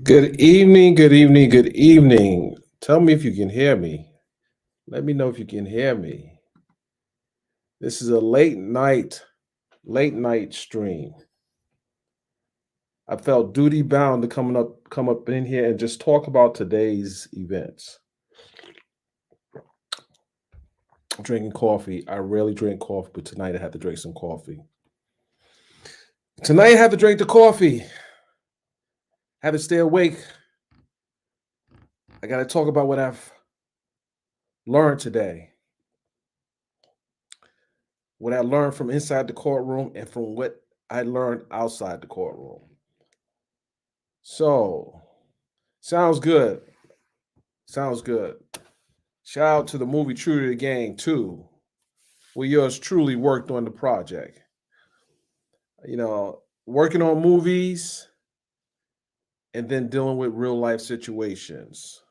Good evening, good evening, good evening. Tell me if you can hear me. Let me know if you can hear me. This is a late night stream. I felt duty bound to come up in here and just talk about today's events. I'm drinking coffee. I rarely drink coffee, but tonight I had to drink some coffee. Tonight I have to drink the coffee. Have to stay awake. I got to talk about what I've learned today. What I learned from inside the courtroom and from what I learned outside the courtroom. So, sounds good. Sounds good. Shout out to the movie True to the Gang too, where yours truly worked on the project. Working on movies and then dealing with real life situations.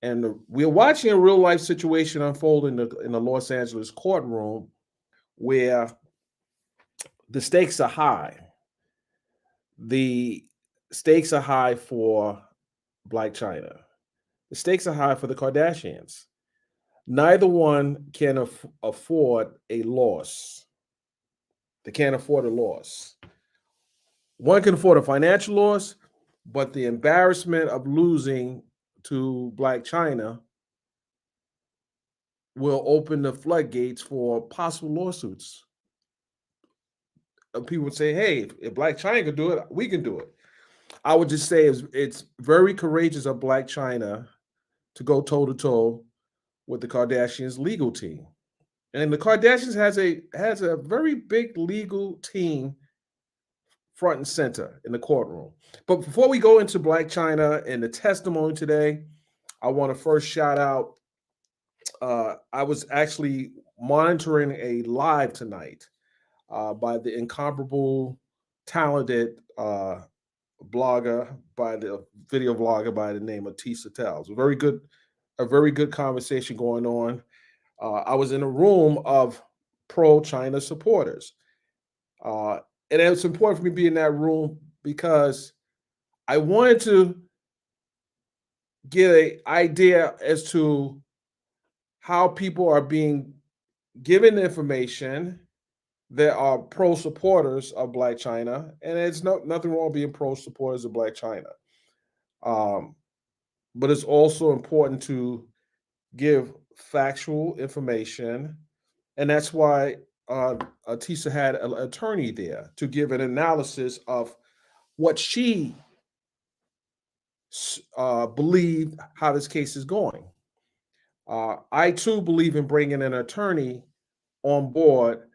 And we're watching a real life situation unfold in the Los Angeles courtroom where the stakes are high. The stakes are high for Blac Chyna. The stakes are high for the Kardashians. Neither one can afford a loss. They can't afford a loss. One can afford a financial loss, but the embarrassment of losing to Blac Chyna will open the floodgates for possible lawsuits. People would say, hey, if Blac Chyna can do it, we can do it. I would just say it's very courageous of Blac Chyna to go toe to toe with the Kardashians legal team. And the Kardashians has a very big legal team front and center in the courtroom. But before we go into Blac Chyna and the testimony today, I want to first shout out. I was actually monitoring a live tonight by the incomparable, talented blogger, by the video vlogger by the name of Tisa Tells. A very good conversation going on. I was in a room of pro China supporters. Uh, and it's important for me to be in that room because I wanted to get an idea as to how people are being given information that are pro supporters of Blac Chyna, and it's nothing wrong being pro supporters of Blac Chyna. Um, but it's also important to give factual information, and that's why Tisa had an attorney there to give an analysis of what she believed how this case is going. I too believe in bringing an attorney on board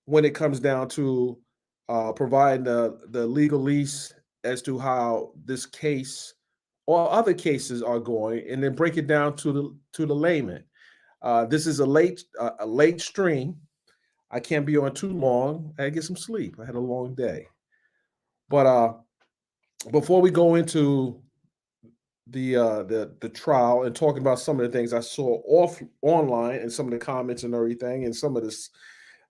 when it comes down to providing the legalese as to how this case or other cases are going, and then break it down to the layman. This is a late stream. I can't be on too long. I get some sleep. I had a long day. But before we go into the trial and talking about some of the things I saw off online and some of the comments and everything and some of this,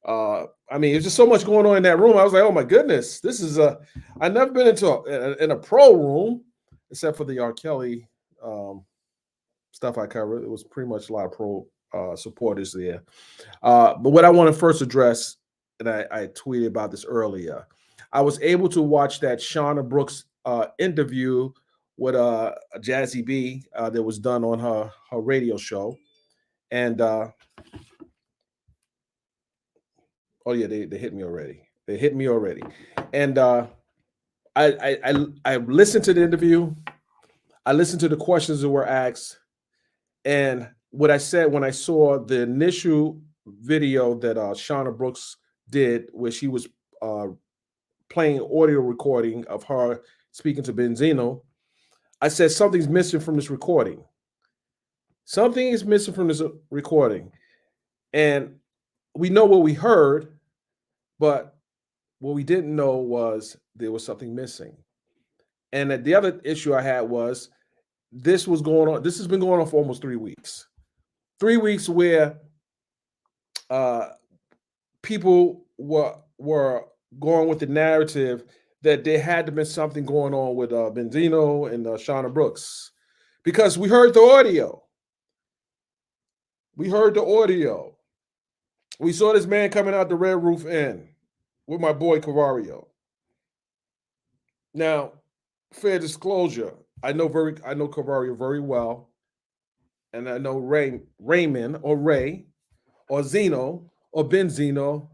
I mean, there's just so much going on in that room. I was like, oh my goodness, this is I've never been in a pro room except for the R. Kelly stuff I covered. It was pretty much a lot of pro supporters there. But what I want to first address, and I tweeted about this earlier, I was able to watch that Shauna Brooks interview with Jazzy B that was done on her radio show, and oh yeah, they hit me already. They hit me already, and I listened to the interview. I listened to the questions that were asked, and what I said when I saw the initial video that Shauna Brooks did, where she was uh, playing audio recording of her speaking to Benzino, I said something's missing from this recording. Something is missing from this recording, and we know what we heard, but what we didn't know was there was something missing. And the other issue I had was this was going on. This has been going on for almost 3 weeks. 3 weeks where uh, people were going with the narrative that there had to be something going on with Benzino and Shauna Brooks, because we heard the audio. We heard the audio. We saw this man coming out the Red Roof Inn with my boy Cavario. Now, fair disclosure, I know Cavario very well, and I know Raymond or Ray or Zeno or Benzino.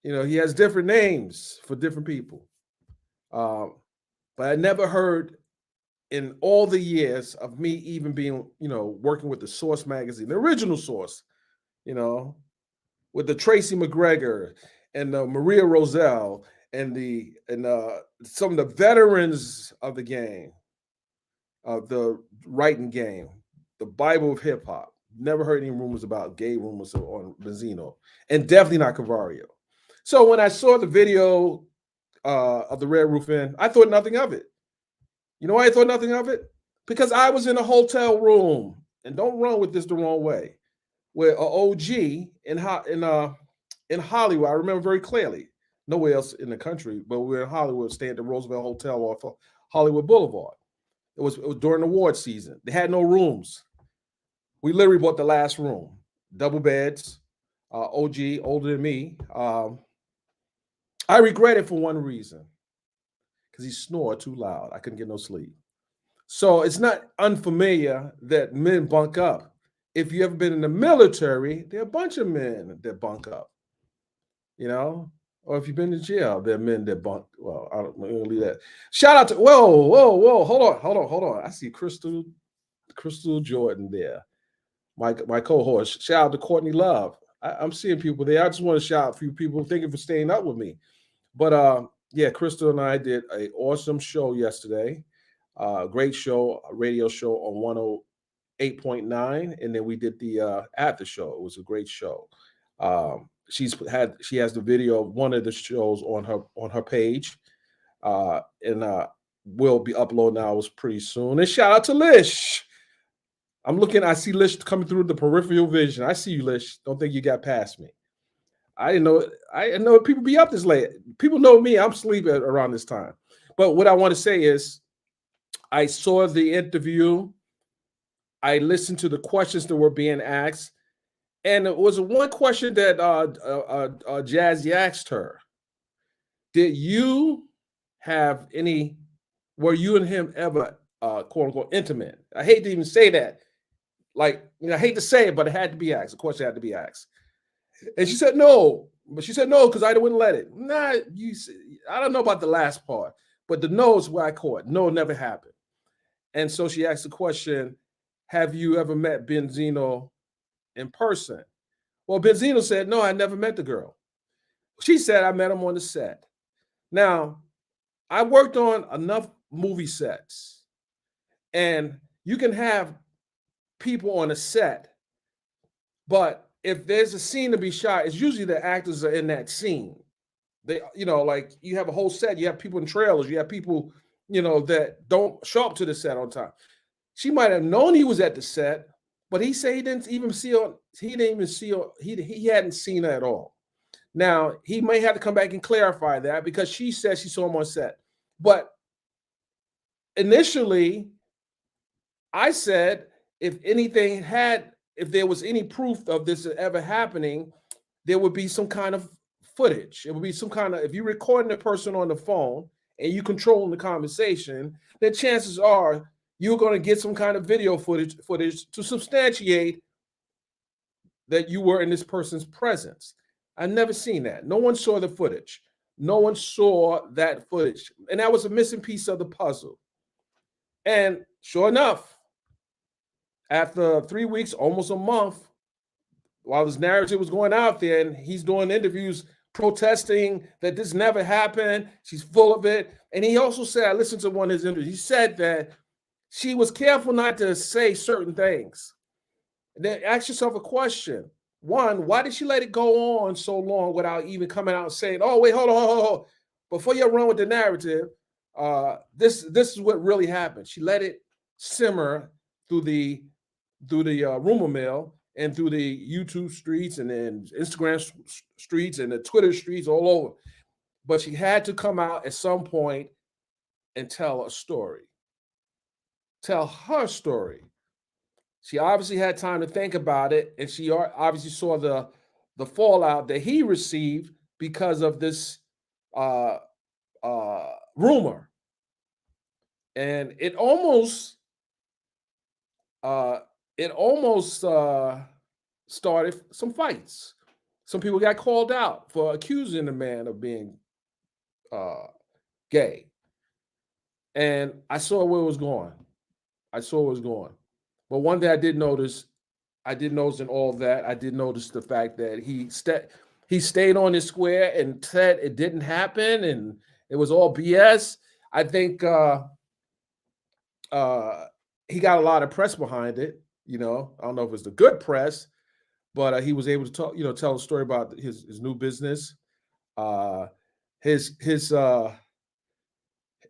You know, he has different names for different people. But I never heard in all the years of me even being, working with the Source magazine, the original Source, with the Tracy McGregor and the Maria Roselle and some of the veterans of the game, of the writing game, the Bible of hip hop. Never heard any rumors about gay rumors on Benzino, and definitely not Cavario. So when I saw the video of the Red Roof Inn, I thought nothing of it. You know why I thought nothing of it? Because I was in a hotel room, and don't run with this the wrong way, with an OG in Hollywood. I remember very clearly. Nowhere else in the country, but we were in Hollywood, staying at the Roosevelt Hotel off of Hollywood Boulevard. It was during award season. They had no rooms. We literally bought the last room, double beds. OG, older than me. I regret it for one reason, because he snored too loud. I couldn't get no sleep. So it's not unfamiliar that men bunk up. If you ever been in the military, there are a bunch of men that bunk up, or if you've been in jail, there are men that bunk. Well, I'm gonna leave that. Shout out to whoa, hold on. I see Crystal Jordan there, my cohort. Shout out to Courtney Love. I'm seeing people there. I just want to shout out a few people. Thank you for staying up with me. But yeah, Crystal and I did an awesome show yesterday. Great show, a radio show on 108.9, and then we did the after show. It was a great show. She has the video of one of the shows on her page, and we'll be uploading ours pretty soon. And shout out to Lish. I see Lish coming through the peripheral vision. I see you, Lish. Don't think you got past me. I didn't know people be up this late. People know me. I'm sleeping around this time. But what I want to say is, I saw the interview. I listened to the questions that were being asked. And it was one question that Jazzy asked her. Were you and him ever, quote unquote, intimate? I hate to even say that. I hate to say it, but it had to be asked. The question had to be asked. And she said no. But she said no because I wouldn't let it. I don't know about the last part, but the no is where I caught. No, it never happened. And so she asked the question, have you ever met Benzino in person? Well, Benzino said, no, I never met the girl. She said, I met him on the set. Now, I worked on enough movie sets, and you can have people on a set, but if there's a scene to be shot, it's usually the actors are in that scene. They, like you have a whole set, you have people in trailers, you have people, that don't show up to the set on time. She might have known he was at the set, but he said he hadn't seen her at all. Now, he may have to come back and clarify that, because she said she saw him on set. But initially, I said, if there was any proof of this ever happening, there would be some kind of footage. It would be some kind of, if you're recording a person on the phone and you controlling the conversation, then chances are you're going to get some kind of video footage to substantiate that you were in this person's presence. I've never seen that. No one saw the footage. No one saw that footage. And that was a missing piece of the puzzle. And sure enough, after 3 weeks, almost a month, while this narrative was going out there and he's doing interviews protesting that this never happened, she's full of it. And he also said, I listened to one of his interviews, he said that she was careful not to say certain things. And then ask yourself a question. One, why did she let it go on so long without even coming out and saying, oh, wait, hold on. Before you run with the narrative, this is what really happened. She let it simmer through the rumor mill and through the YouTube streets and then Instagram streets and the Twitter streets all over. but she had to come out at some point and tell a story, tell her story. She obviously had time to think about it, and she obviously saw the fallout that he received because of this uh, rumor, and uh, it almost started some fights. Some people got called out for accusing the man of being uh, gay, and I saw where it was going. I saw where it was going. But one thing I did notice in all that, I did notice the fact that he stayed on his square and said it didn't happen and it was all BS. I think uh, he got a lot of press behind it. You know, I don't know if it's the good press, but he was able to talk, tell a story about his new business. Uh, his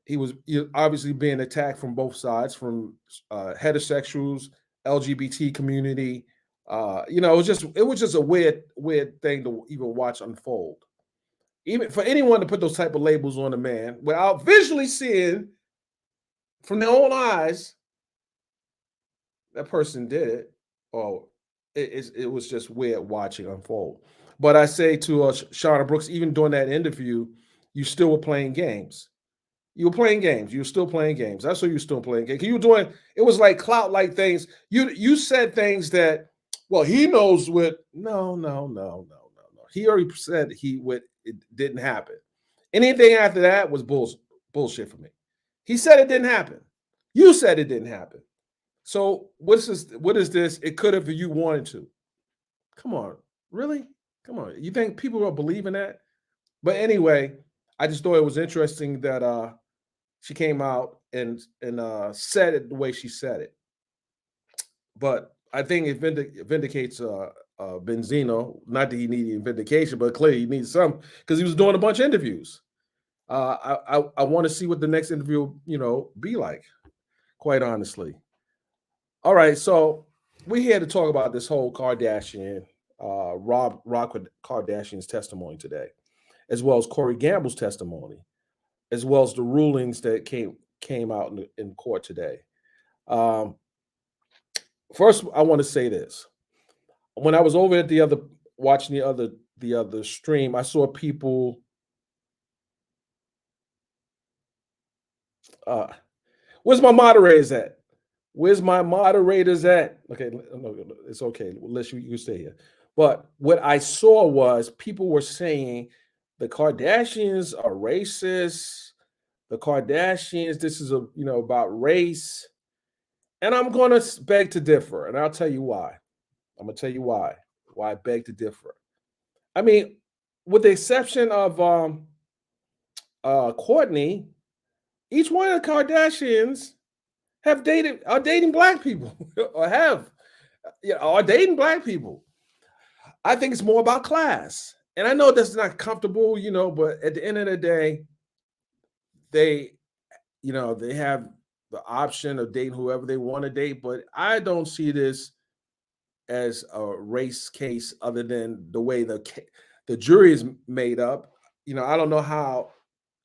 he was obviously being attacked from both sides, from heterosexuals, LGBT community. It was just a weird thing to even watch unfold. Even for anyone to put those type of labels on a man without visually seeing from their own eyes that person did it, or it was just weird watching unfold. But I say to Shauna Brooks, even during that interview, you still were playing games. You were playing games. You were still playing games. That's what you were still playing games. You were doing. It was like clout like things. You said things that, well, he knows what. No, no, no, no, no, no. He already said it didn't happen. Anything after that was bullshit for me. He said it didn't happen. You said it didn't happen. So what's this? What is this? It could have if you wanted to. Come on, really? Come on. You think people will believe in that? But anyway, I just thought it was interesting that she came out and said it the way she said it. But I think it vindicates Benzino. Not that he needed vindication, but clearly he needs some because he was doing a bunch of interviews. I want to see what the next interview be like. Quite honestly. All right, so we're here to talk about this whole Kardashian, Rob Kardashian's testimony today, as well as Corey Gamble's testimony, as well as the rulings that came out in court today. Um, First, I want to say this: when I was over at watching the other stream, I saw people. Uh, where's my moderators at? Where's my moderators at? Okay, no, it's okay. Unless you stay here. But what I saw was people were saying the Kardashians are racist. The Kardashians, this is about race. And I'm going to beg to differ, and I'll tell you why. I'm going to tell you why I beg to differ. I mean, with the exception of Courtney, each one of the Kardashians are dating black people or are dating black people. I think it's more about class. And I know that's not comfortable, but at the end of the day, they have the option of dating whoever they want to date, but I don't see this as a race case other than the way the jury is made up. I don't know how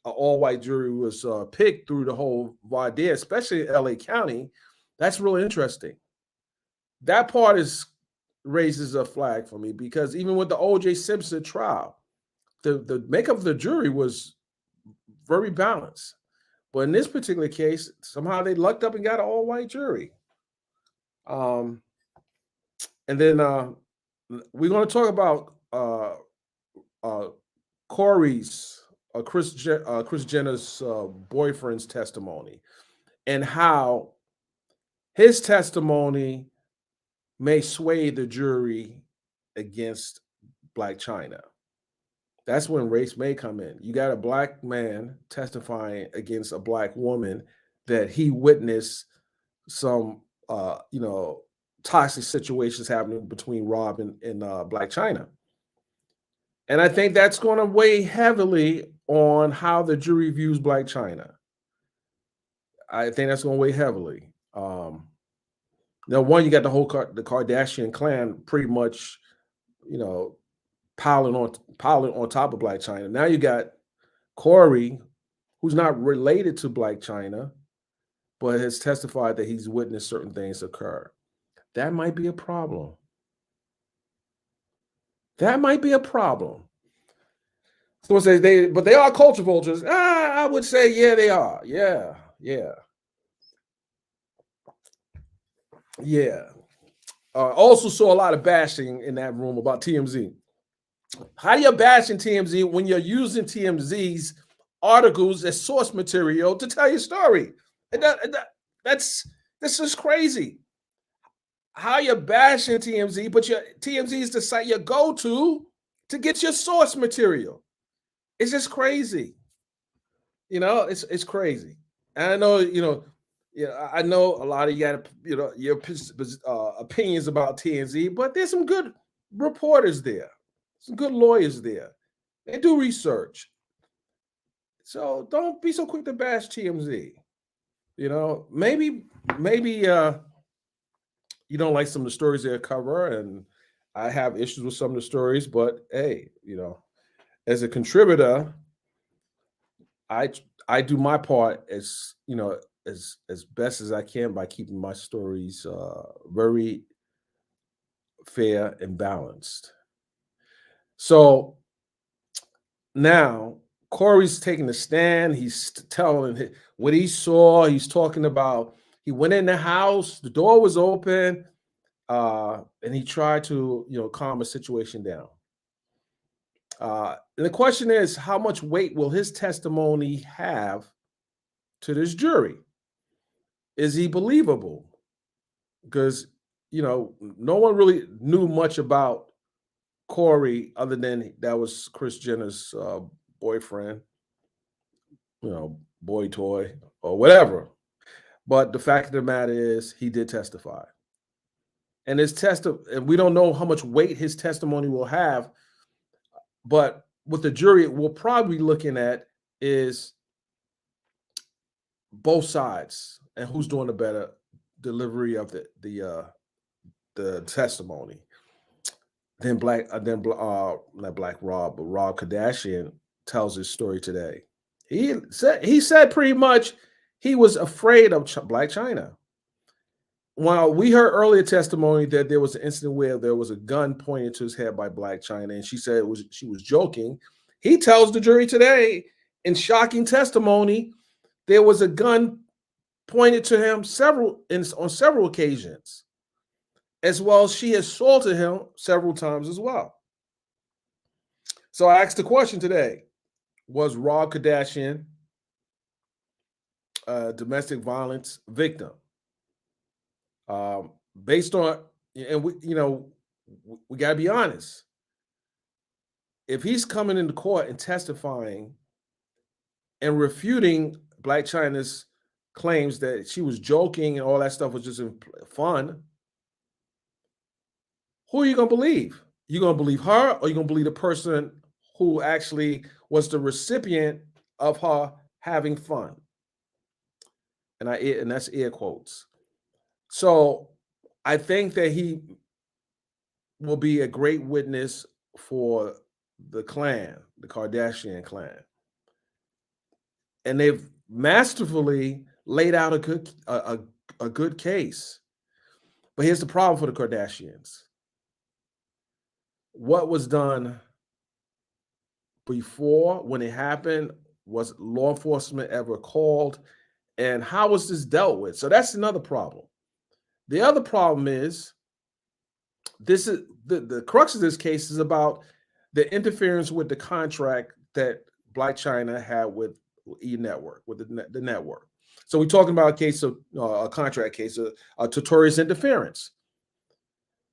an all-white jury was picked through the whole voir dire, especially in LA County. That's really interesting. That part raises a flag for me because even with the O.J. Simpson trial, the makeup of the jury was very balanced. But in this particular case, somehow they lucked up and got an all-white jury. And then we're going to talk about Kris Jenner's boyfriend's testimony and how his testimony may sway the jury against Blac Chyna. That's when race may come in. You got a black man testifying against a black woman that he witnessed some, toxic situations happening between Rob and Blac Chyna. And I think that's going to weigh heavily on how the jury views Blac Chyna. I think that's going to weigh heavily. Now, one, you got the Kardashian clan pretty much, piling on top of Blac Chyna. Now you got Corey, who's not related to Blac Chyna, but has testified that he's witnessed certain things occur. That might be a problem. That might be a problem. Someone says but they are culture vultures. I would say, yeah, they are. Yeah. Also saw a lot of bashing in that room about TMZ. How you bashing TMZ when you're using TMZ's articles as source material to tell your story? This is crazy. How you bashing TMZ, but your TMZ is the site you go to get your source material. It's just crazy. It's crazy. And I know, I know a lot of you got, your opinions about TMZ, but there's some good reporters there, some good lawyers there. They do research. So don't be so quick to bash TMZ. Maybe you don't like some of the stories they cover, and I have issues with some of the stories, but hey, as a contributor, I do my part as as best as I can by keeping my stories very fair and balanced. So now Corey's taking the stand. He's telling what he saw. He's talking about he went in the house, the door was open, and he tried to calm a situation down. And the question is, how much weight will his testimony have to this jury? Is he believable? Because no one really knew much about Corey other than that was Kris Jenner's boyfriend, boy toy or whatever. But the fact of the matter is, he did testify, and and we don't know how much weight his testimony will have. But what the jury will probably be looking at is both sides and who's doing the better delivery of the testimony. Then not Black Rob, but Rob Kardashian tells his story today. He said pretty much he was afraid of Blac Chyna. While we heard earlier testimony that there was an incident where there was a gun pointed to his head by Blac Chyna, and she said she was joking. He tells the jury today, in shocking testimony, there was a gun pointed to him on several occasions, as well as she assaulted him several times as well. So I asked the question today: was Rob Kardashian a domestic violence victim? Based on, and we got to be honest. If he's coming into court and testifying and refuting Blac Chyna's claims that she was joking and all that stuff was just fun, who are you going to believe? You going to believe her, or you going to believe the person who actually was the recipient of her having fun? And that's air quotes. So I think that he will be a great witness for the clan, the Kardashian clan. And they've masterfully laid out a good case. But here's the problem for the Kardashians. What was done before, when it happened, was law enforcement ever called? And how was this dealt with? So that's another problem. The other problem is, this is the crux of this case is about the interference with the contract that Blac Chyna had with E-Network, with the network. So we're talking about a case of a contract case, a notorious interference.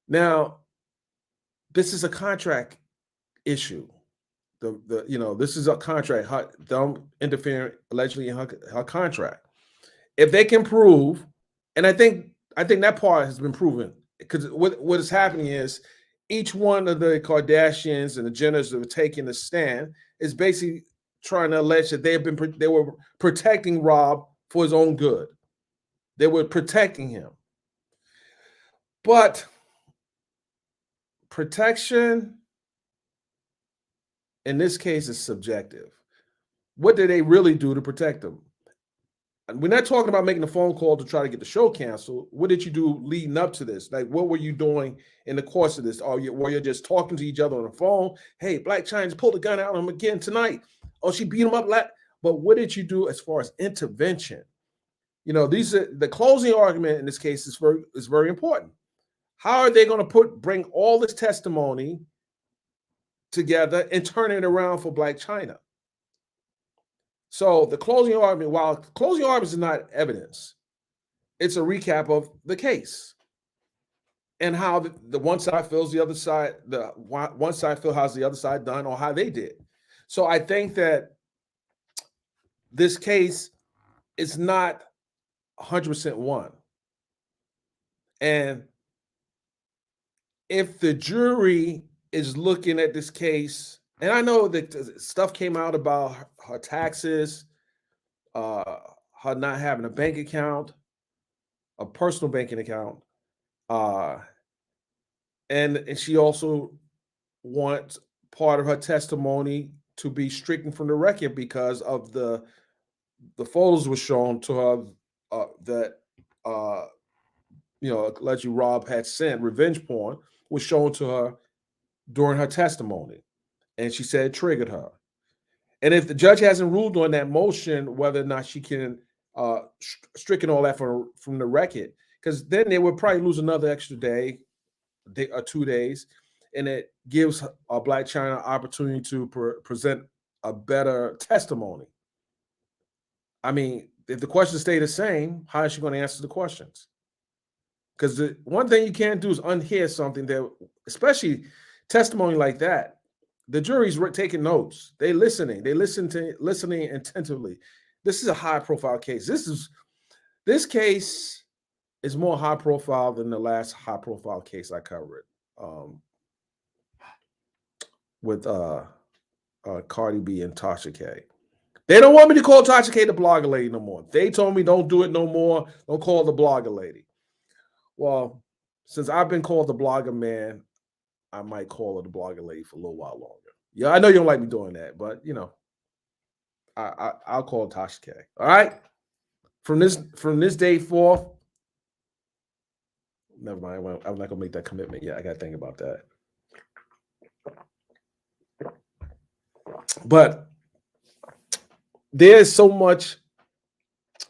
Now, this is a contract issue. This is a contract. Them interfering allegedly in her contract. If they can prove, and I think that part has been proven, because what is happening is each one of the Kardashians and the Jenners that are taking a stand is basically trying to allege that they were protecting Rob for his own good. They were protecting him. But protection in this case is subjective. what did they really do to protect them? And we're not talking about making a phone call to try to get the show canceled. What did you do leading up to this? Like, what were you doing in the course of this? Were you just talking to each other on the phone? Hey, Blac Chyna pulled a gun out on him again tonight. Oh, she beat him up. But what did you do as far as intervention? You know, these are the closing argument in this case is very important. How are they going to bring all this testimony together and turn it around for Blac Chyna? So the closing argument, while closing argument is not evidence, it's a recap of the case and how the one side feels the other side, the one side feels how's the other side done or how they did. So I think that this case is not 100% won. And if the jury is looking at this case, and I know that stuff came out about her taxes, her not having a bank account, a personal banking account, and she also wants part of her testimony to be stricken from the record because of the photos were shown to her that allegedly Rob had sent, revenge porn was shown to her during her testimony, and she said it triggered her. And if the judge hasn't ruled on that motion, whether or not she can stricken all that from the record, because then they would probably lose another extra day or 2 days, and it gives Blac Chyna opportunity to present a better testimony. I mean, if the questions stay the same, how is she going to answer the questions? Because the one thing you can't do is unhear something that, especially testimony like that, the jury's taking notes. They're listening. They listening attentively. This is a high-profile case. This case is more high-profile than the last high-profile case I covered with Cardi B and Tasha K. They don't want me to call Tasha K the blogger lady no more. They told me don't do it no more. Don't call the blogger lady. Well, since I've been called the blogger man, I might call her the blogger lady for a little while longer. Yeah, I know you don't like me doing that, but I'll call Tasha K. All right. From this day forth, never mind. I'm not gonna make that commitment yet. I gotta think about that. But there's so much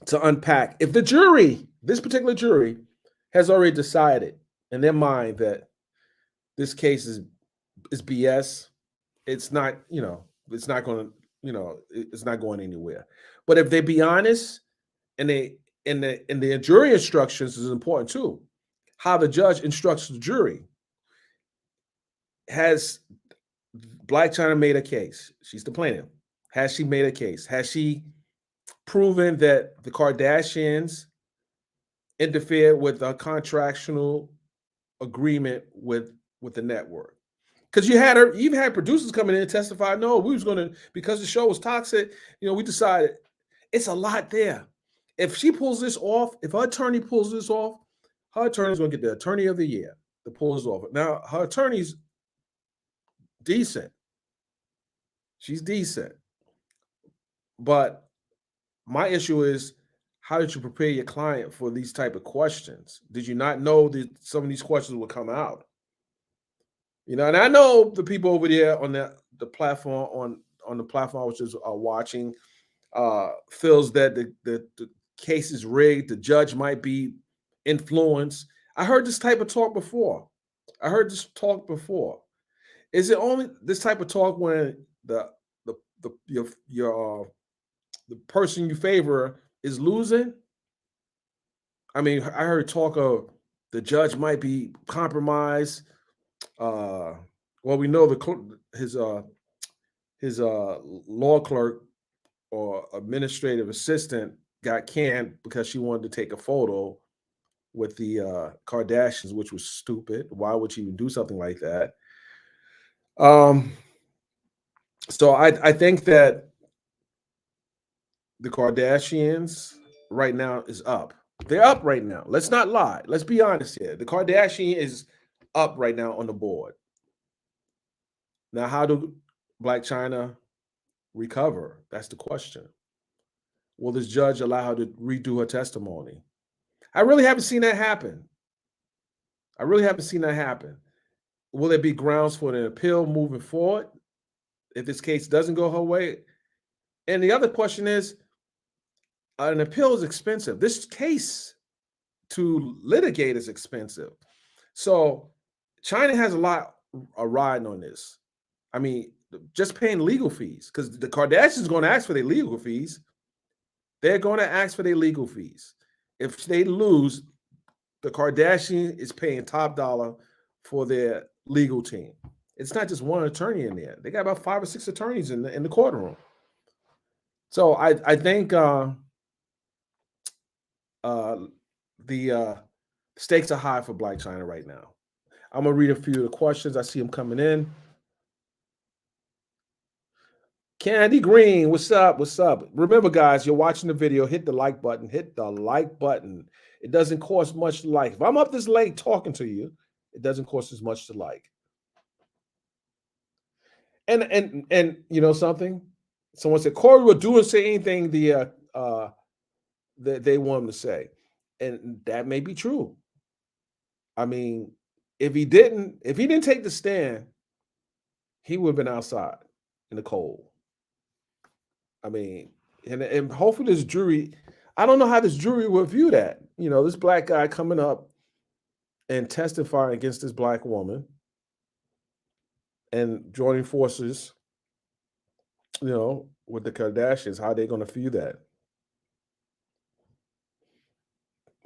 to unpack. If the jury, this particular jury, has already decided in their mind that this case is BS, it's not, it's not going to, it's not going anywhere. But if they be honest, and the jury instructions is important too, how the judge instructs the jury. Has Blac Chyna made a case? She's the plaintiff. Has she made a case? Has she proven that the Kardashians interfered with a contractual agreement with the network? Because you even had producers coming in and testify, no, we was going to, because the show was toxic, we decided. It's a lot there. If she pulls this off, if her attorney pulls this off, her attorney's going to get the attorney of the year to pull this off. Now, her attorney's decent. She's decent. But my issue is, how did you prepare your client for these type of questions? Did you not know that some of these questions would come out? And I know the people over there on the platform, on the platform which is watching, feels that the case is rigged. The judge might be influenced. I heard this type of talk before. Is it only this type of talk when the person you favor is losing? I mean, I heard talk of the judge might be compromised. Well, we know his law clerk or administrative assistant got canned because she wanted to take a photo with the Kardashians, which was stupid. Why would she even do something like that? So I think that the Kardashians right now is up. They're up right now. Let's not lie. Let's be honest here. The Kardashian is up right now on the board. Now, how do Blac Chyna, recover? That's the question. Will this judge allow her to redo her testimony? I really haven't seen that happen. I really haven't seen that happen. Will there be grounds for an appeal moving forward if this case doesn't go her way? And the other question is, an appeal is expensive. This case to litigate is expensive. So China has a riding on this. I mean, just paying legal fees, because the Kardashians going to ask for their legal fees. They're going to ask for their legal fees. If they lose, the Kardashian is paying top dollar for their legal team. It's not just one attorney in there. They got about 5 or 6 attorneys in the courtroom. So I think the stakes are high for Blac Chyna right now. I'm gonna read a few of the questions. I see them coming in. Candy Green, what's up? What's up? Remember, guys, you're watching the video. Hit the like button. Hit the like button. It doesn't cost much to like. If I'm up this late talking to you, it doesn't cost as much to like. And you know something? Someone said Corey will do and say anything that they want him to say, and that may be true. I mean, if he didn't take the stand, he would have been outside in the cold. I mean, and hopefully this jury, I don't know how this jury will view that. You know, this black guy coming up and testifying against this black woman and joining forces, you know, with the Kardashians, how they're going to view that.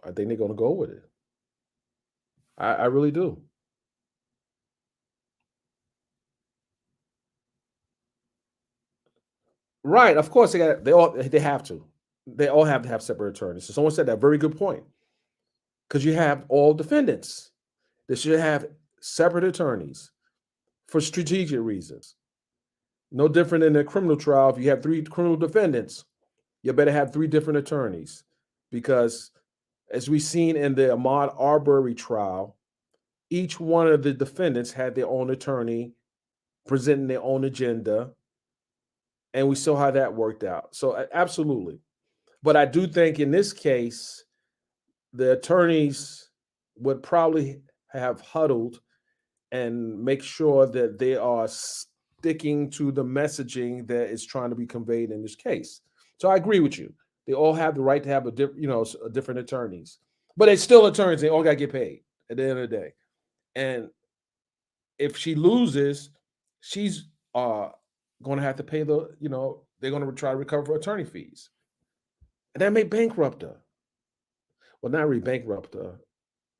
I think they're going to go with it. I really do. Right. Of course, they have to. They all have to have separate attorneys. So someone said that very good point. Because you have all defendants. They should have separate attorneys for strategic reasons. No different in a criminal trial. If you have 3 criminal defendants, you better have 3 different attorneys. Because as we've seen in the Ahmaud Arbery trial, each one of the defendants had their own attorney presenting their own agenda. And we saw how that worked out. So absolutely. But I do think in this case, the attorneys would probably have huddled and make sure that they are sticking to the messaging that is trying to be conveyed in this case. So I agree with you. They all have the right to have different attorneys, but they're still attorneys. They all got to get paid at the end of the day. And if she loses, she's going to have to pay they're going to try to recover for attorney fees. And that may bankrupt her. Well, not really bankrupt her.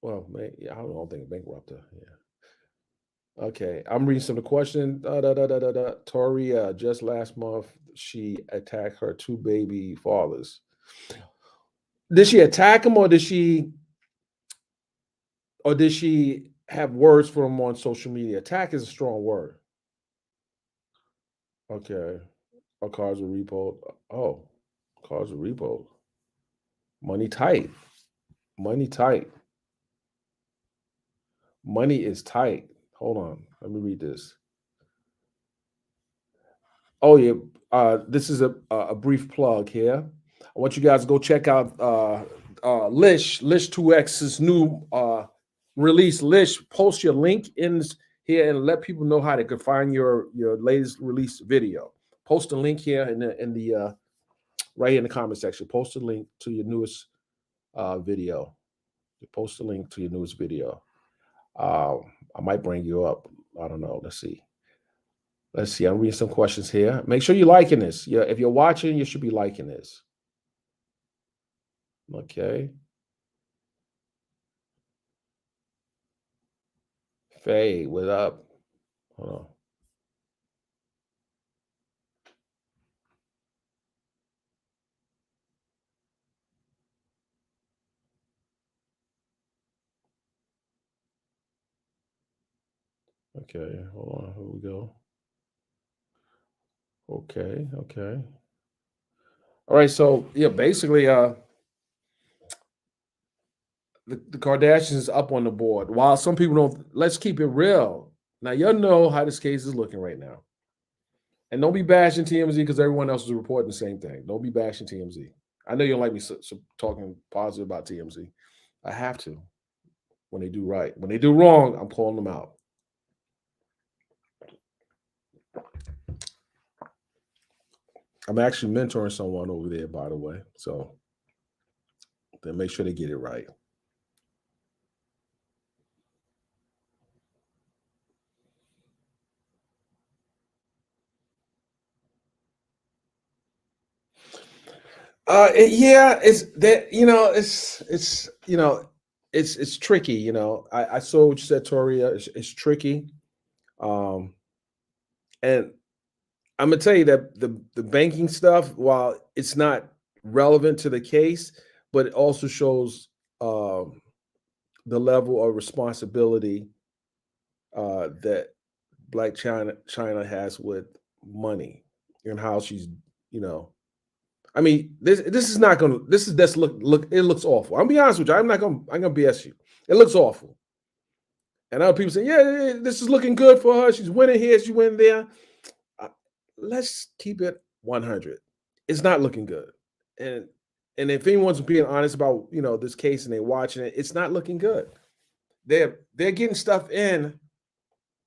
Well, I don't think bankrupt her. Yeah. Okay. I'm reading some of the questions. Toria, just last month, she attacked her 2 baby fathers. Did she attack them or did she have words for them on social media? Attack is a strong word. Okay. Our cars were repoed. Oh, cars were repoed. Money tight. Money tight. Money is tight. Hold on. Let me read this. Oh, yeah. This is a brief plug here. I want you guys to go check out Lish 2X's new release. Lish, post your link in here and let people know how they can find your latest release video. Post a link here in the right here in the comment section. Post a link to your newest video. Post a link to your newest video. I might bring you up. I don't know. Let's see. I'm reading some questions here. Make sure you're liking this. Yeah, if you're watching, you should be liking this. Okay. Faye, what up? Hold on. Okay, hold on. Here we go. Okay. All right, so yeah, basically, the Kardashians is up on the board. While some people don't, let's keep it real. Now, you know how this case is looking right now. And don't be bashing TMZ because everyone else is reporting the same thing. Don't be bashing TMZ. I know you don't like me talking positive about TMZ. I have to when they do right. When they do wrong, I'm calling them out. I'm actually mentoring someone over there, by the way. So then make sure they get it right. Yeah, it's that it's tricky. I saw what you said, Toria. It's tricky, and I'm gonna tell you that the banking stuff, while it's not relevant to the case, but it also shows the level of responsibility that Blac Chyna has with money and how she's, you know, I mean, this is not gonna this look it looks awful. I'm gonna be honest with you. I'm gonna BS you. It looks awful. And other people say, yeah, this is looking good for her. She's winning here, she win there. Uh, let's keep it 100. It's not looking good. And if anyone's being honest about this case and they're watching it, it's not looking good. They're getting stuff in.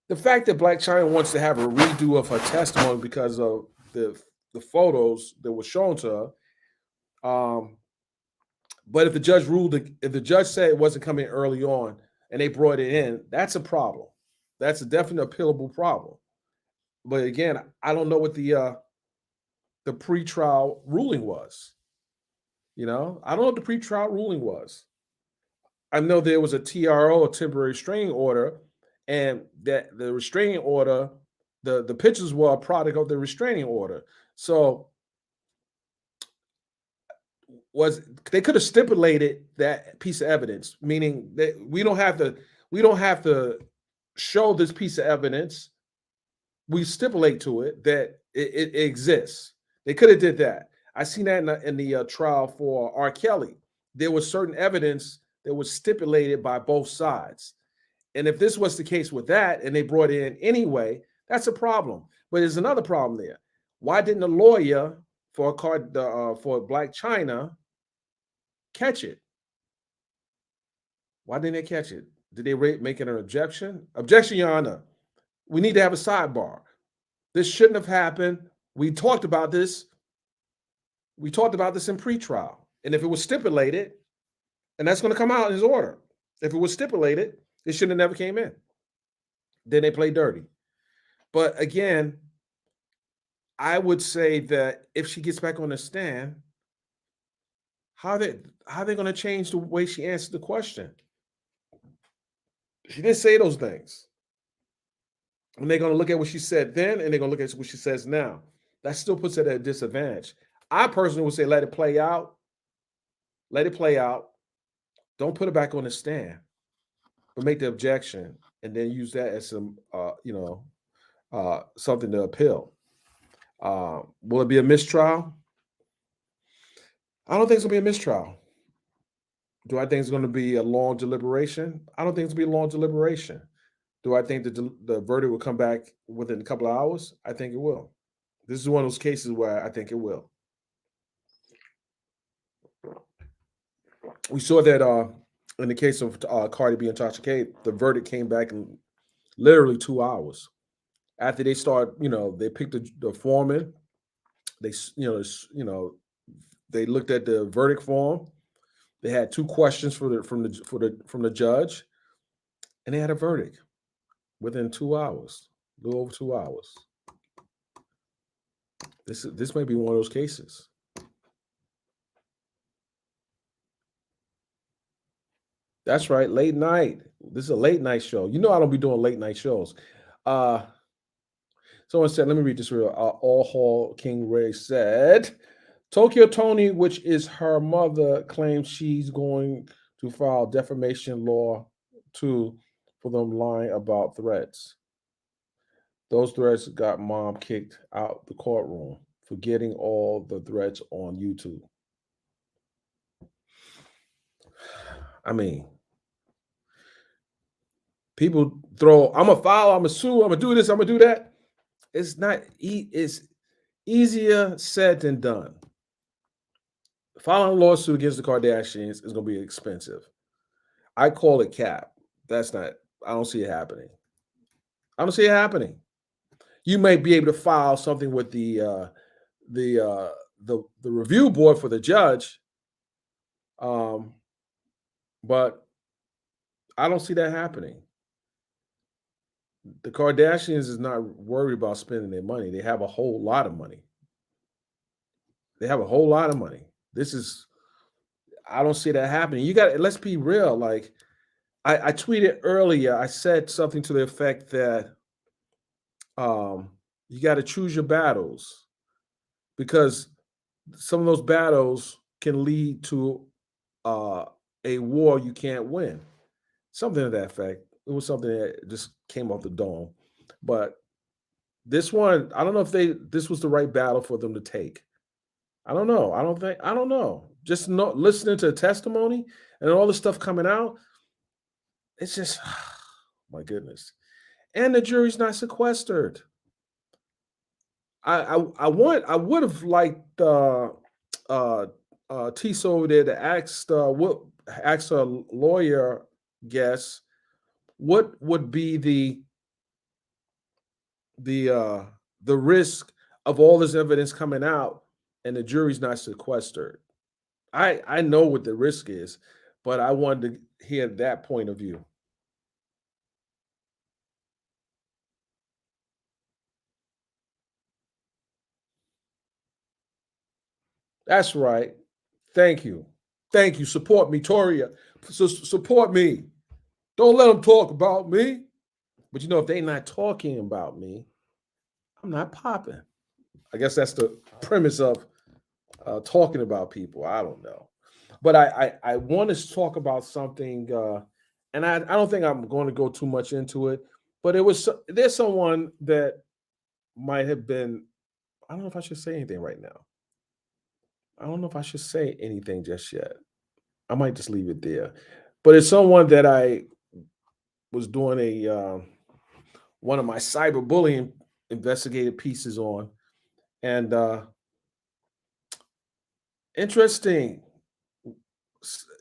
The fact that Blac Chyna wants to have a redo of her testimony because of the photos that were shown to her. But if the judge said it wasn't coming early on and they brought it in, that's a problem. That's a definite appealable problem. But again, I don't know what the pretrial ruling was. I don't know what the pretrial ruling was. I know there was a TRO, a temporary restraining order, and that the restraining order, the pictures were a product of the restraining order. So they could have stipulated that piece of evidence, meaning that we don't have to show this piece of evidence. We stipulate to it that it exists. They could have did that. I seen that in the trial for R. Kelly. There was certain evidence that was stipulated by both sides. And if this was the case with that and they brought it in anyway, that's a problem. But there's another problem there. Why didn't the lawyer for Blac Chyna catch it? Why didn't they catch it? Did they make it an objection? Objection, Your Honor. We need to have a sidebar. This shouldn't have happened. We talked about this. We talked about this in pretrial. And if it was stipulated, and that's going to come out in his order. If it was stipulated, it should have never came in. Then they play dirty. But again, I would say that if she gets back on the stand, how are they going to change the way she answered the question? She didn't say those things. And they're going to look at what she said then, and they're going to look at what she says now. That still puts it at a disadvantage. I personally would say let it play out. Let it play out. Don't put it back on the stand, but make the objection and then use that as some, something to appeal. Will it be a mistrial? I don't think it's going to be a mistrial. Do I think it's going to be a long deliberation? I don't think it's going to be a long deliberation. Do I think the verdict will come back within a couple of hours? I think it will. This is one of those cases where I think it will. We saw that in the case of Cardi B and Tasha K, the verdict came back in literally 2 hours. After they they picked the foreman. They looked at the verdict form. They had 2 questions from the judge, and they had a verdict within 2 hours, a little over 2 hours. This may be one of those cases. That's right, late night. This is a late night show. I don't be doing late night shows. Someone said, let me read this real. All Hall King Ray said, Tokyo Tony, which is her mother, claims she's going to file defamation law too for them lying about threats. Those threats got mom kicked out the courtroom for getting all the threats on YouTube. I mean, people throw, I'm going to file, I'm going to sue, I'm going to do this, I'm going to do that. it's not. It's easier said than done. Filing a lawsuit against the Kardashians is going to be expensive. I call it cap. That's not. I don't see it happening. I don't see it happening. You may be able to file something with the the review board for the judge, um, but I don't see that happening. The Kardashians is not worried about spending their money. They have a whole lot of money. They have a whole lot of money. This is I don't see that happening. You got let's be real. Like I tweeted earlier, I said something to the effect that um, you got to choose your battles because some of those battles can lead to uh, a war you can't win. Something to that effect. It was something that just came off the dome. But this one, I don't know if this was the right battle for them to take. I don't know. I don't know. Just listening to the testimony and all the stuff coming out, it's just my goodness. And the jury's not sequestered. I would have liked uh Tiso over there to ask a lawyer guess what would be the uh the risk of all this evidence coming out and the jury's not sequestered. I know what the risk is, but I wanted to hear that point of view. That's right. Thank you. Thank you. Support me, Toria. Support me. Don't let them talk about me. But you know, if they're not talking about me, I'm not popping. I guess that's the premise of talking about people. I don't know. But I want to talk about something, and I don't think I'm going to go too much into it, but there's someone that might have been, I don't know if I should say anything right now. I don't know if I should say anything just yet. I might just leave it there. But it's someone that I was doing a one of my cyberbullying investigative pieces on, and interesting,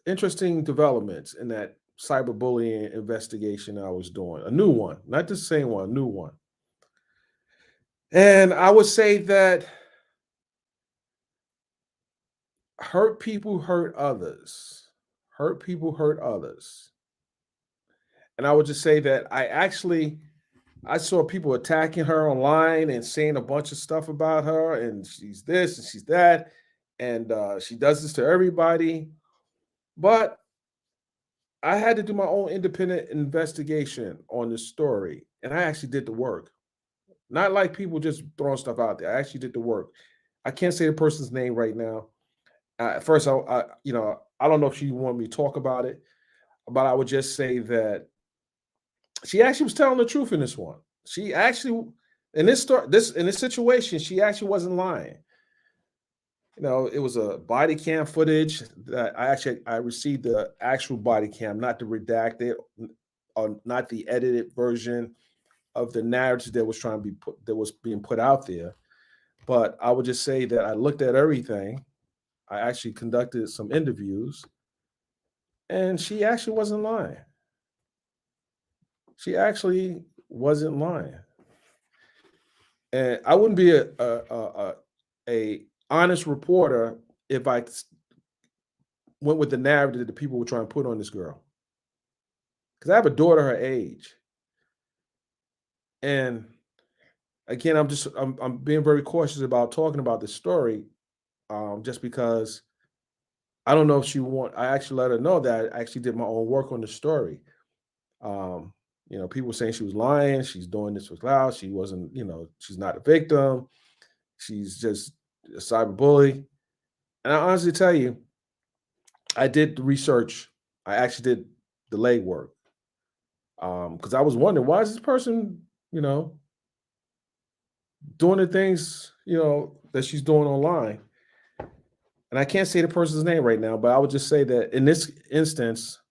interesting developments in that cyberbullying investigation I was doing. A new one, not the same one, a new one. And I would say that hurt people hurt others. Hurt people hurt others. And I would just say that I saw people attacking her online and saying a bunch of stuff about her, and she's this and she's that, and she does this to everybody. But I had to do my own independent investigation on this story, and I actually did the work. Not like people just throwing stuff out there. I actually did the work. I can't say the person's name right now. At first, I don't know if she wanted me to talk about it, but I would just say that she actually was telling the truth in this one. She actually, in this story, in this situation, she actually wasn't lying. You know, it was a body cam footage that I received the actual body cam, not the redacted or not the edited version of the narrative that was trying to be put that was being put out there. But I would just say that I looked at everything. I actually conducted some interviews, and she actually wasn't lying. She actually wasn't lying, and I wouldn't be a honest reporter if I went with the narrative that the people were trying to put on this girl. Because I have a daughter her age, and again, I'm being very cautious about talking about this story, just because I don't know if she want. I actually let her know that I actually did my own work on the story. Um, people saying she was lying, she's doing this with loud, she wasn't, she's not a victim, she's just a cyber bully. And I honestly tell you, I did the research, I actually did the legwork. Because I was wondering why is this person, doing the things, that she's doing online. And I can't say the person's name right now, but I would just say that in this instance,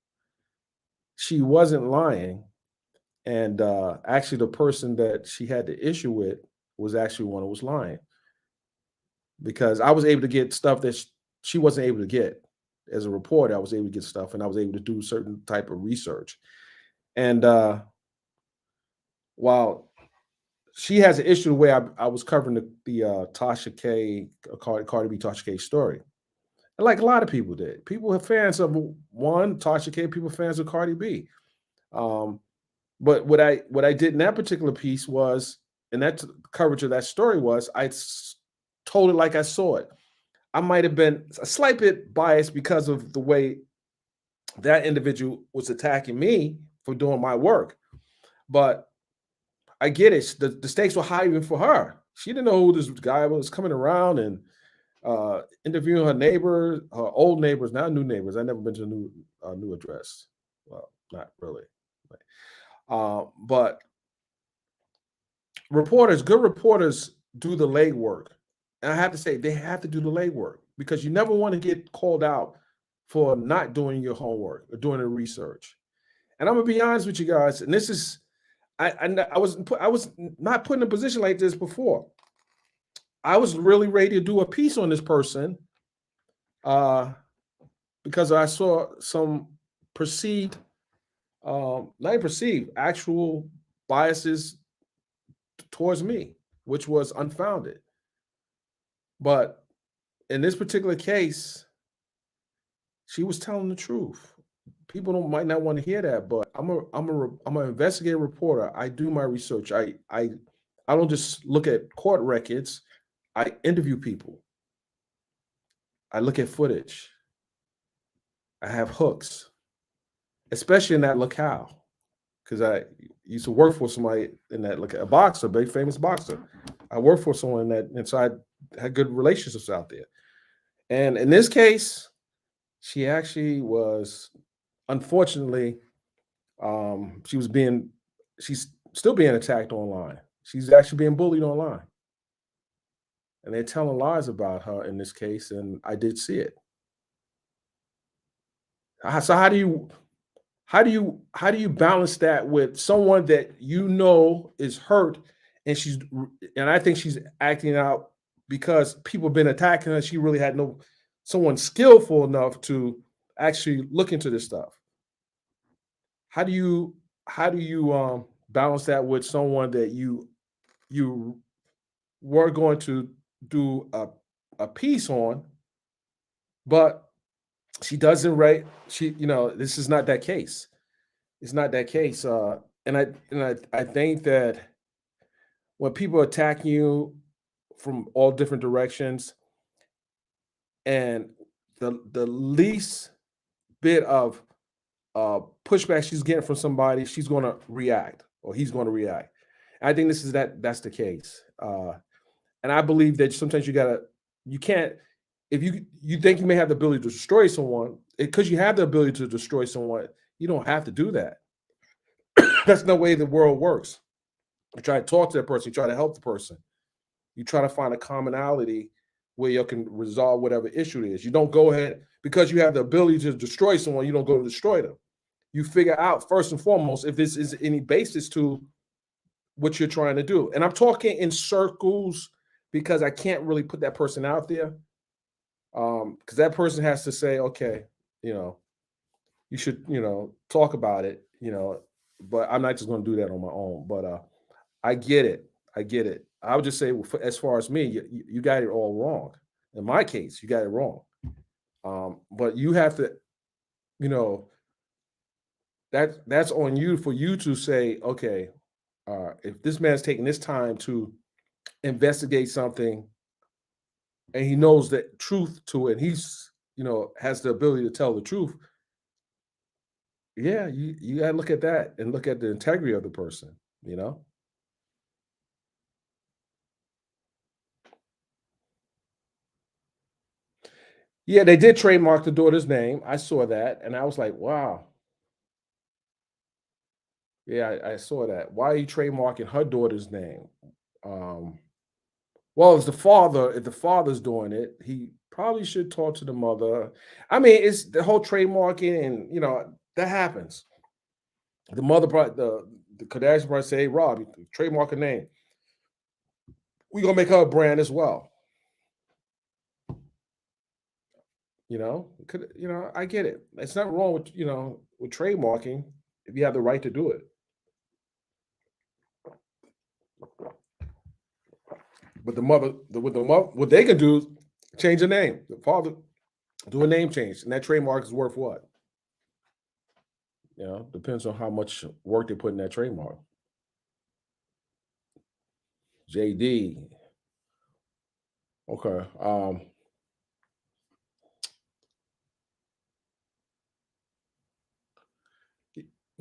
she wasn't lying. And actually, the person that she had the issue with was actually one who was lying, because I was able to get stuff that she wasn't able to get. As a reporter, I was able to get stuff, and I was able to do certain type of research. And while she has an issue the way I was covering the Tasha K, Cardi B Tasha K story, and like a lot of people did. People are fans of one Tasha K. People are fans of Cardi B. Um, but what I did in that particular piece was, and that coverage of that story was, told it like I saw it. I might have been a slight bit biased because of the way that individual was attacking me for doing my work, but I get it. The stakes were high even for her. She didn't know who this guy was coming around and interviewing her neighbors, her old neighbors, not new neighbors. I never been to a new address. Well, not really. But good reporters do the legwork. And I have to say, they have to do the legwork, because you never want to get called out for not doing your homework or doing the research. And I'm gonna be honest with you guys, and this is, I was not put in a position like this before. I was really ready to do a piece on this person because I saw some perceived, not even perceived, actual biases towards me, which was unfounded. But in this particular case, she was telling the truth. People might not want to hear that, but I'm an investigative reporter. I do my research. I don't just look at court records. I interview people. I look at footage. I have hooks, especially in that locale, because I used to work for somebody in that, like a boxer, big famous boxer. I worked for someone that, and so I had good relationships out there. And in this case, she actually was, unfortunately, she's still being attacked online. She's actually being bullied online. And they're telling lies about her in this case, and I did see it. So how do you balance that with someone that you know is hurt, and I think she's acting out because people have been attacking her. She really had someone skillful enough to actually look into this stuff. How do you balance that with someone that you were going to do a piece on, but she doesn't write. This is not that case. It's not that case. And I think that when people attack you from all different directions, and the least bit of pushback she's getting from somebody, she's going to react, or he's going to react. I think that's the case. And I believe that sometimes you can't, if you think you may have the ability to destroy someone, because you have the ability to destroy someone, you don't have to do that. That's no way the world works. You try to talk to that person, you try to help the person, you try to find a commonality where you can resolve whatever issue it is. You don't go ahead, because you have the ability to destroy someone, you don't go to destroy them. You figure out first and foremost if this is any basis to what you're trying to do. And I'm talking in circles because I can't really put that person out there. Because that person has to say, okay, you should, talk about it, but I'm not just going to do that on my own. But I get it. I get it. I would just say, as far as me, you got it all wrong. In my case, you got it wrong. But you have to, that's on you, for you to say, okay, if this man's taking this time to investigate something, and he knows the truth to it, and he's, has the ability to tell the truth. Yeah, you gotta look at that and look at the integrity of the person, Yeah, they did trademark the daughter's name. I saw that, and I was like, wow. Yeah, I saw that. Why are you trademarking her daughter's name? Um, well, as the father, if the father's doing it, he probably should talk to the mother. I mean, it's the whole trademarking, and that happens. The mother brought the Kardashian probably say, "Hey, Rob, you trademark a name." we're gonna make her a brand as well. I get it. It's not wrong with with trademarking if you have the right to do it. But what they can do is change the name. The father do a name change, and that trademark is worth what? Depends on how much work they put in that trademark. JD. Okay.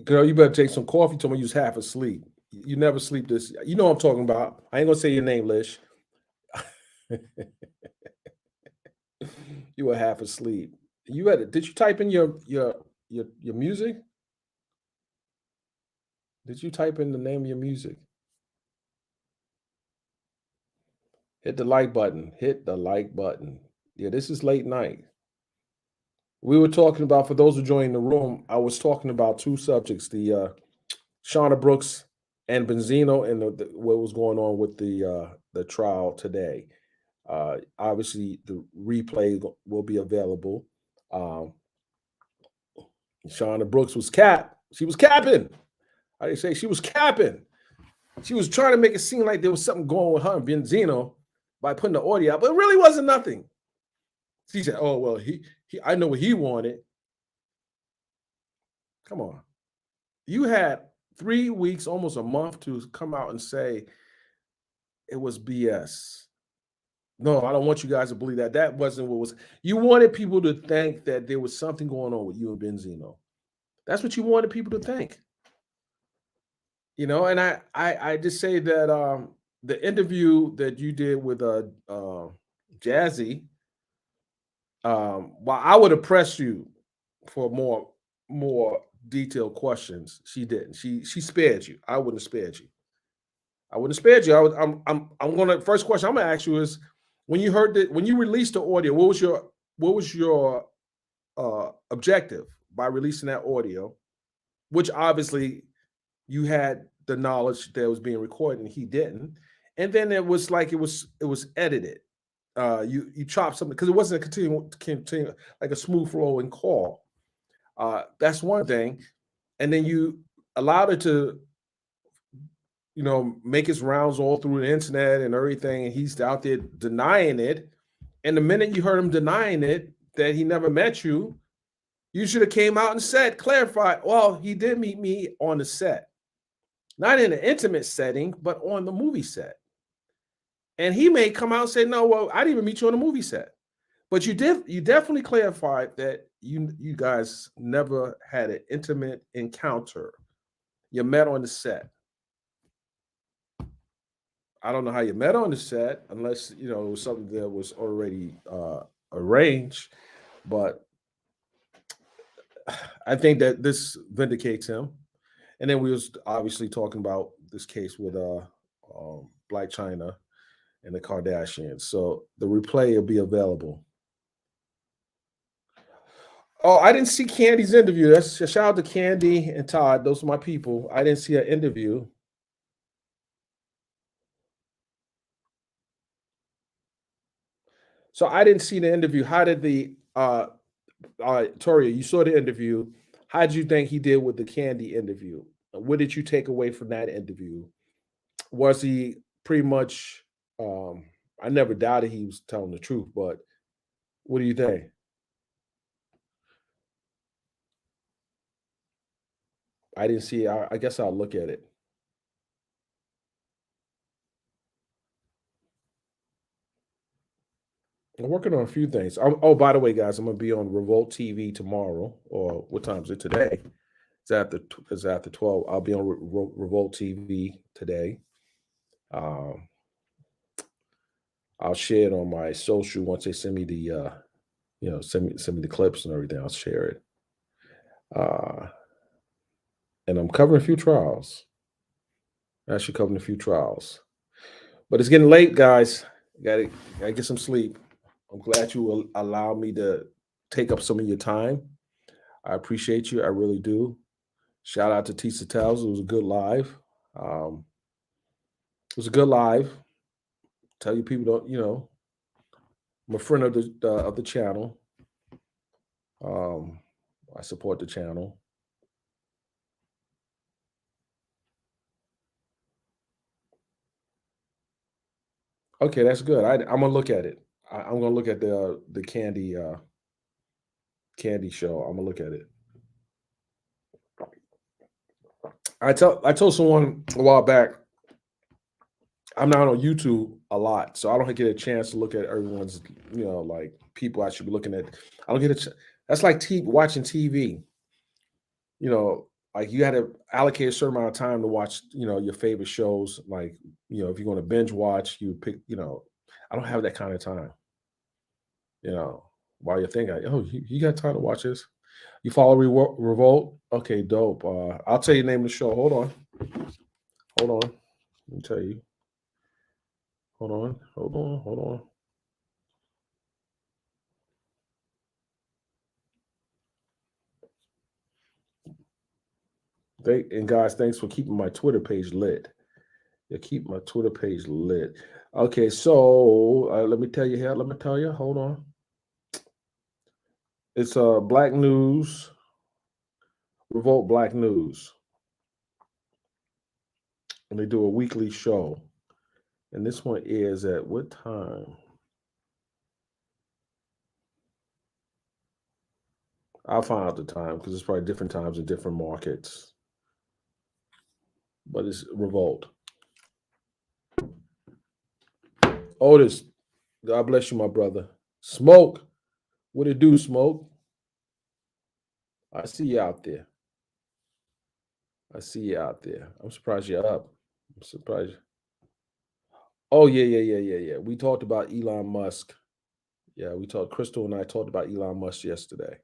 Girl, you better take some coffee. Told me you was half asleep. You never sleep this. You know what I'm talking about. I ain't gonna say your name, Lish. You were half asleep. You had it. Did you type in your music? Did you type in the name of your music? Hit the like button. Hit the like button. Yeah, this is late night. We were talking about, for those who joined the room, I was talking about two subjects: the Shauna Brooks and Benzino, and what was going on with the trial today. Obviously, the replay will be available. Shauna Brooks was She was capping. How do you say? She was capping. She was trying to make it seem like there was something going with her and Benzino by putting the audio out, but it really wasn't nothing. She said, "Oh well, he I know what he wanted." Come on, you had 3 weeks, almost a month, to come out and say it was BS. No, I don't want you guys to believe that. That wasn't what was. You wanted people to think that there was something going on with you and Benzino. That's what you wanted people to think. And I just say that the interview that you did with Jazzy, while I would have pressed you for more detailed questions, she didn't. She spared you. I wouldn't have spared you. I wouldn't have spared you. I'm gonna first question I'm gonna ask you is, when you released the audio, what was your objective by releasing that audio, which obviously you had the knowledge that it was being recorded and he didn't, and then it was like it was edited. You chopped something because it wasn't a continue like a smooth flowing call. That's one thing, and then you allowed it to make his rounds all through the internet and everything, and he's out there denying it. And the minute you heard him denying it, that he never met you, you should have came out and said, clarified, well, he did meet me on the set. Not in an intimate setting, but on the movie set. And he may come out and say, no, well, I didn't even meet you on the movie set. But you definitely clarified that you guys never had an intimate encounter. You met on the set. I don't know how you met on the set, unless it was something that was already arranged. But I think that this vindicates him. And then we was obviously talking about this case with Blac Chyna and the Kardashians. So the replay will be available. Oh, I didn't see Candy's interview. That's shout out to Candy and Todd. Those are my people. I didn't see an interview. So I didn't see the interview. How did Toria, you saw the interview. How did you think he did with the Candy interview? What did you take away from that interview? Was he pretty much I never doubted he was telling the truth, but what do you think? I didn't see it. I guess I'll look at it. I'm working on a few things. Oh, by the way, guys, I'm gonna be on Revolt TV tomorrow. Or what time is it today? It's after 12. I'll be on Revolt TV today. I'll share it on my social once they send me the send me the clips and everything. I'll share it. And I'm covering a few trials. Actually covering a few trials. But it's getting late, guys. Gotta get some sleep. I'm glad you will allow me to take up some of your time. I appreciate you. I really do. Shout out to Tisa Tells. It was a good live. It was a good live. Tell you people don't, I'm a friend of the channel. I support the channel. Okay, that's good. I'm gonna look at it. I'm gonna look at the candy show. I'm gonna look at it. I told someone a while back, I'm not on YouTube a lot, so I don't get a chance to look at everyone's, like people I should be looking at. I don't get that's like watching TV. Like you had to allocate a certain amount of time to watch, your favorite shows. Like, if you're going to binge watch, you pick, I don't have that kind of time. While you're thinking, oh, you got time to watch this? You follow Revolt? Okay, dope. I'll tell you the name of the show. Hold on. Let me tell you. Hold on. And guys, thanks for keeping my Twitter page lit. You keep my Twitter page lit. Okay, so let me tell you here. Let me tell you. Hold on. It's Black News, Revolt Black News, and they do a weekly show. And this one is at what time? I'll find out the time because it's probably different times in different markets. But it's Revolt. Otis, God bless you, my brother. Smoke, what it do, Smoke? I see you out there. I'm surprised you're up. I'm surprised. Oh, yeah. We talked about Elon Musk. Yeah, Crystal and I talked about Elon Musk yesterday.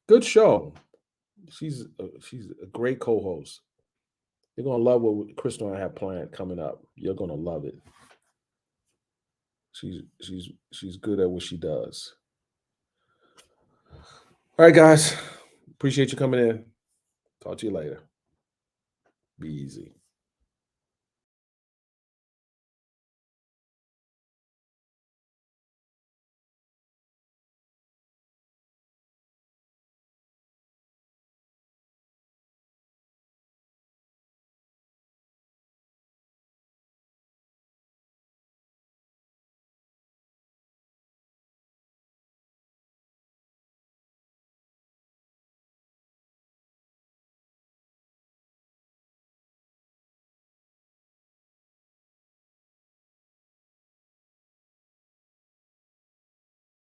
Good show. She's a great co-host. You're gonna love what Crystal and I have planned coming up. You're gonna love it. She's good at what she does. All right, guys. Appreciate you coming in. Talk to you later. Be easy.